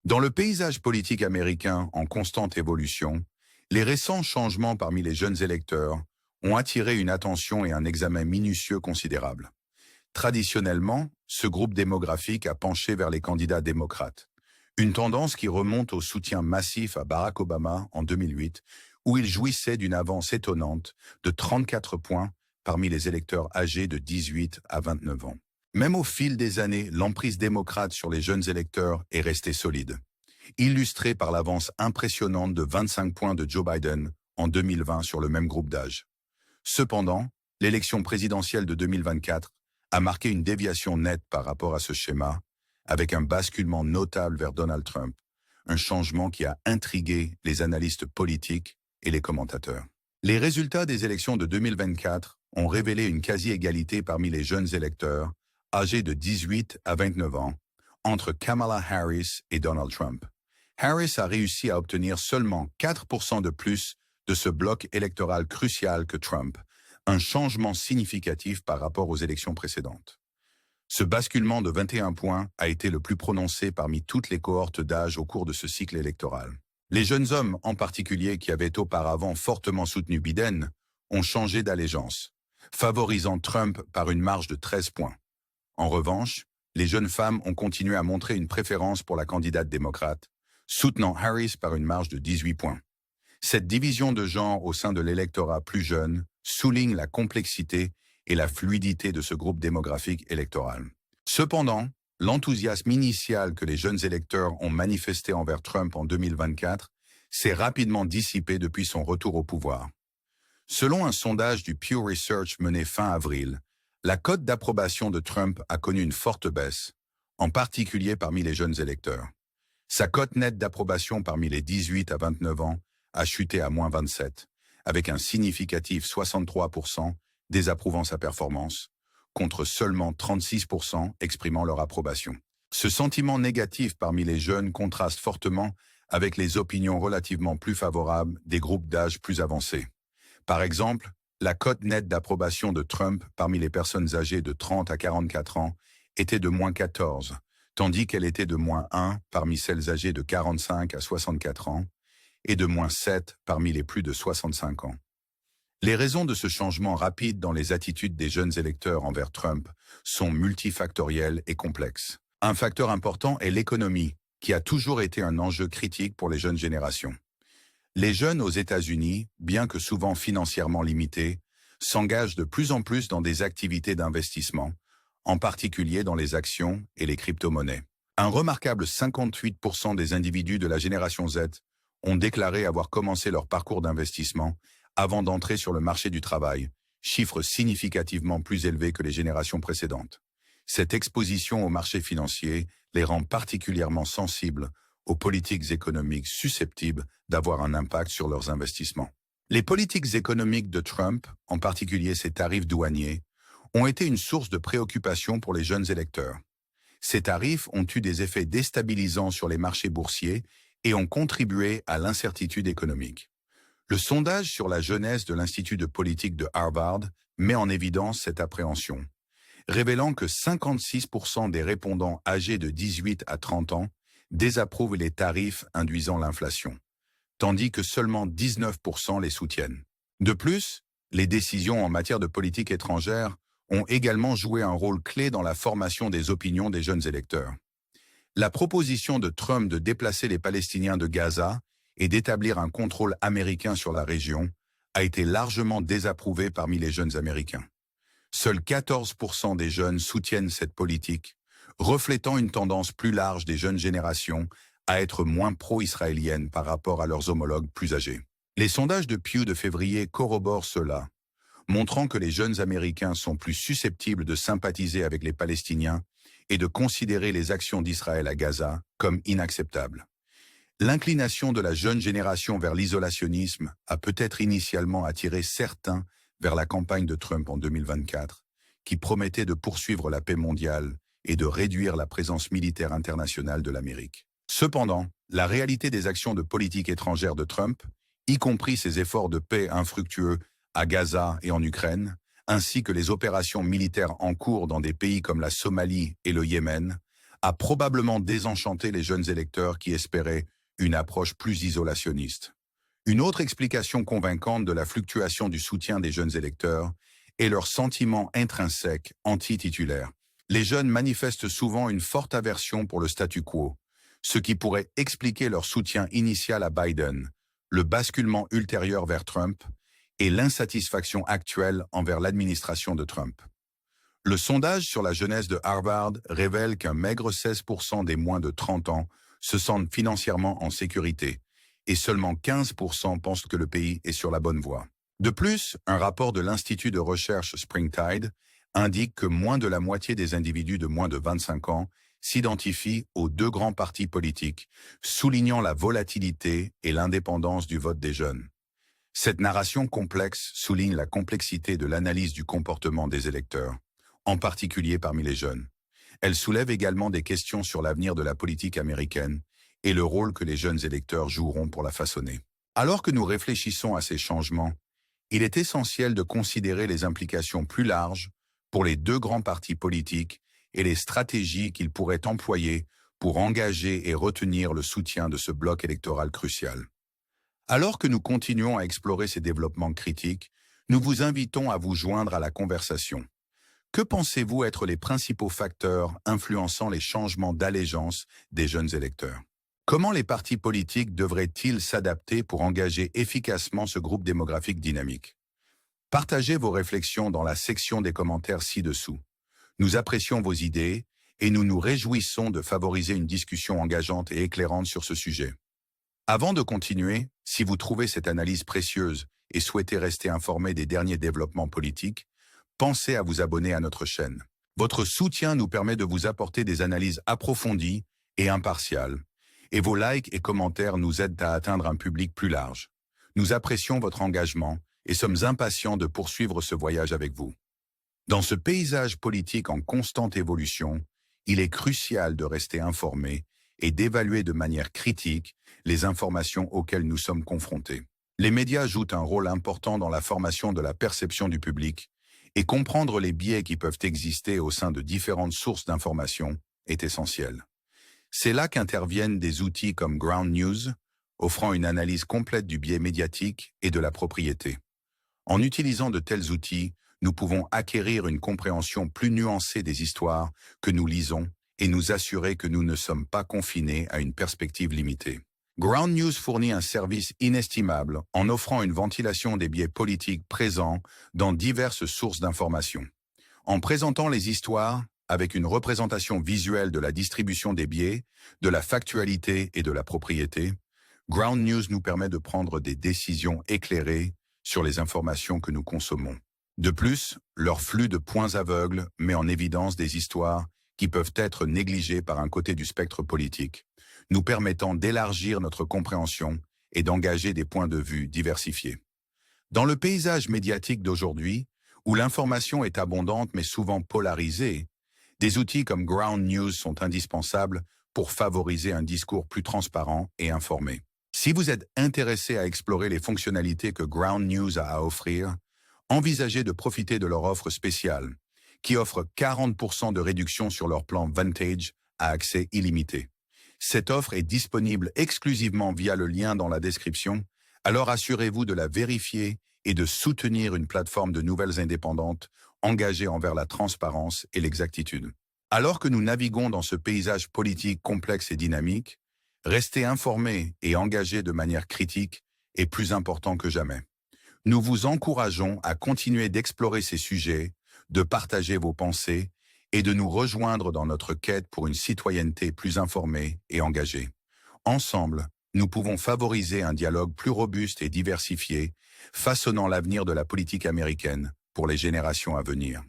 Dans le paysage politique américain en constante évolution, les récents changements parmi les jeunes électeurs ont attiré une attention et un examen minutieux considérables. Traditionnellement, ce groupe démographique a penché vers les candidats démocrates, une tendance qui remonte au soutien massif à Barack Obama en 2008, où il jouissait d'une avance étonnante de 34 points parmi les électeurs âgés de 18 à 29 ans. Même au fil des années, l'emprise démocrate sur les jeunes électeurs est restée solide, illustrée par l'avance impressionnante de 25 points de Joe Biden en 2020 sur le même groupe d'âge. Cependant, l'élection présidentielle de 2024 a marqué une déviation nette par rapport à ce schéma, avec un basculement notable vers Donald Trump, un changement qui a intrigué les analystes politiques et les commentateurs. Les résultats des élections de 2024 ont révélé une quasi-égalité parmi les jeunes électeurs, âgés de 18 à 29 ans, entre Kamala Harris et Donald Trump. Harris a réussi à obtenir seulement 4% de plus de ce bloc électoral crucial que Trump, un changement significatif par rapport aux élections précédentes. Ce basculement de 21 points a été le plus prononcé parmi toutes les cohortes d'âge au cours de ce cycle électoral. Les jeunes hommes, en particulier, qui avaient auparavant fortement soutenu Biden, ont changé d'allégeance, favorisant Trump par une marge de 13 points. En revanche, les jeunes femmes ont continué à montrer une préférence pour la candidate démocrate, soutenant Harris par une marge de 18 points. Cette division de genre au sein de l'électorat plus jeune souligne la complexité et la fluidité de ce groupe démographique électoral. Cependant, l'enthousiasme initial que les jeunes électeurs ont manifesté envers Trump en 2024 s'est rapidement dissipé depuis son retour au pouvoir. Selon un sondage du Pew Research mené fin avril, la cote d'approbation de Trump a connu une forte baisse, en particulier parmi les jeunes électeurs. Sa cote nette d'approbation parmi les 18 à 29 ans a chuté à moins 27, avec un significatif 63% désapprouvant sa performance, contre seulement 36% exprimant leur approbation. Ce sentiment négatif parmi les jeunes contraste fortement avec les opinions relativement plus favorables des groupes d'âge plus avancés. Par exemple, la cote nette d'approbation de Trump parmi les personnes âgées de 30 à 44 ans était de moins 14, tandis qu'elle était de moins 1 parmi celles âgées de 45 à 64 ans et de moins 7 parmi les plus de 65 ans. Les raisons de ce changement rapide dans les attitudes des jeunes électeurs envers Trump sont multifactorielles et complexes. Un facteur important est l'économie, qui a toujours été un enjeu critique pour les jeunes générations. Les jeunes aux États-Unis, bien que souvent financièrement limités, s'engagent de plus en plus dans des activités d'investissement, en particulier dans les actions et les crypto-monnaies. Un remarquable 58% des individus de la génération Z ont déclaré avoir commencé leur parcours d'investissement avant d'entrer sur le marché du travail, chiffre significativement plus élevé que les générations précédentes. Cette exposition au marché financier les rend particulièrement sensibles aux politiques économiques susceptibles d'avoir un impact sur leurs investissements. Les politiques économiques de Trump, en particulier ses tarifs douaniers, ont été une source de préoccupation pour les jeunes électeurs. Ces tarifs ont eu des effets déstabilisants sur les marchés boursiers et ont contribué à l'incertitude économique. Le sondage sur la jeunesse de l'Institut de politique de Harvard met en évidence cette appréhension, révélant que 56% des répondants âgés de 18 à 30 ans désapprouvent les tarifs induisant l'inflation, tandis que seulement 19% les soutiennent. De plus, les décisions en matière de politique étrangère ont également joué un rôle clé dans la formation des opinions des jeunes électeurs. La proposition de Trump de déplacer les Palestiniens de Gaza et d'établir un contrôle américain sur la région a été largement désapprouvée parmi les jeunes Américains. Seuls 14% des jeunes soutiennent cette politique, reflétant une tendance plus large des jeunes générations à être moins pro-israéliennes par rapport à leurs homologues plus âgés. Les sondages de Pew de février corroborent cela, montrant que les jeunes Américains sont plus susceptibles de sympathiser avec les Palestiniens et de considérer les actions d'Israël à Gaza comme inacceptables. L'inclination de la jeune génération vers l'isolationnisme a peut-être initialement attiré certains vers la campagne de Trump en 2024, qui promettait de poursuivre la paix mondiale et de réduire la présence militaire internationale de l'Amérique. Cependant, la réalité des actions de politique étrangère de Trump, y compris ses efforts de paix infructueux à Gaza et en Ukraine, ainsi que les opérations militaires en cours dans des pays comme la Somalie et le Yémen, a probablement désenchanté les jeunes électeurs qui espéraient une approche plus isolationniste. Une autre explication convaincante de la fluctuation du soutien des jeunes électeurs est leur sentiment intrinsèque anti-titulaire. Les jeunes manifestent souvent une forte aversion pour le statu quo, ce qui pourrait expliquer leur soutien initial à Biden, le basculement ultérieur vers Trump et l'insatisfaction actuelle envers l'administration de Trump. Le sondage sur la jeunesse de Harvard révèle qu'un maigre 16% des moins de 30 ans se sentent financièrement en sécurité et seulement 15% pensent que le pays est sur la bonne voie. De plus, un rapport de l'Institut de recherche Springtide indique que moins de la moitié des individus de moins de 25 ans s'identifient aux deux grands partis politiques, soulignant la volatilité et l'indépendance du vote des jeunes. Cette narration complexe souligne la complexité de l'analyse du comportement des électeurs, en particulier parmi les jeunes. Elle soulève également des questions sur l'avenir de la politique américaine et le rôle que les jeunes électeurs joueront pour la façonner. Alors que nous réfléchissons à ces changements, il est essentiel de considérer les implications plus larges pour les deux grands partis politiques et les stratégies qu'ils pourraient employer pour engager et retenir le soutien de ce bloc électoral crucial. Alors que nous continuons à explorer ces développements critiques, nous vous invitons à vous joindre à la conversation. Que pensez-vous être les principaux facteurs influençant les changements d'allégeance des jeunes électeurs? Comment les partis politiques devraient-ils s'adapter pour engager efficacement ce groupe démographique dynamique? Partagez vos réflexions dans la section des commentaires ci-dessous. Nous apprécions vos idées et nous nous réjouissons de favoriser une discussion engageante et éclairante sur ce sujet. Avant de continuer, si vous trouvez cette analyse précieuse et souhaitez rester informé des derniers développements politiques, pensez à vous abonner à notre chaîne. Votre soutien nous permet de vous apporter des analyses approfondies et impartiales, et vos likes et commentaires nous aident à atteindre un public plus large. Nous apprécions votre engagement et sommes impatients de poursuivre ce voyage avec vous. Dans ce paysage politique en constante évolution, il est crucial de rester informé et d'évaluer de manière critique les informations auxquelles nous sommes confrontés. Les médias jouent un rôle important dans la formation de la perception du public, et comprendre les biais qui peuvent exister au sein de différentes sources d'informations est essentiel. C'est là qu'interviennent des outils comme Ground News, offrant une analyse complète du biais médiatique et de la propriété. En utilisant de tels outils, nous pouvons acquérir une compréhension plus nuancée des histoires que nous lisons et nous assurer que nous ne sommes pas confinés à une perspective limitée. Ground News fournit un service inestimable en offrant une ventilation des biais politiques présents dans diverses sources d'informations. En présentant les histoires avec une représentation visuelle de la distribution des biais, de la factualité et de la propriété, Ground News nous permet de prendre des décisions éclairées sur les informations que nous consommons. De plus, leur flux de points aveugles met en évidence des histoires qui peuvent être négligées par un côté du spectre politique, nous permettant d'élargir notre compréhension et d'engager des points de vue diversifiés. Dans le paysage médiatique d'aujourd'hui, où l'information est abondante mais souvent polarisée, des outils comme Ground News sont indispensables pour favoriser un discours plus transparent et informé. Si vous êtes intéressé à explorer les fonctionnalités que Ground News a à offrir, envisagez de profiter de leur offre spéciale, qui offre 40% de réduction sur leur plan Vantage à accès illimité. Cette offre est disponible exclusivement via le lien dans la description, alors assurez-vous de la vérifier et de soutenir une plateforme de nouvelles indépendantes engagée envers la transparence et l'exactitude. Alors que nous naviguons dans ce paysage politique complexe et dynamique, rester informé et engagé de manière critique est plus important que jamais. Nous vous encourageons à continuer d'explorer ces sujets, de partager vos pensées et de nous rejoindre dans notre quête pour une citoyenneté plus informée et engagée. Ensemble, nous pouvons favoriser un dialogue plus robuste et diversifié, façonnant l'avenir de la politique américaine pour les générations à venir.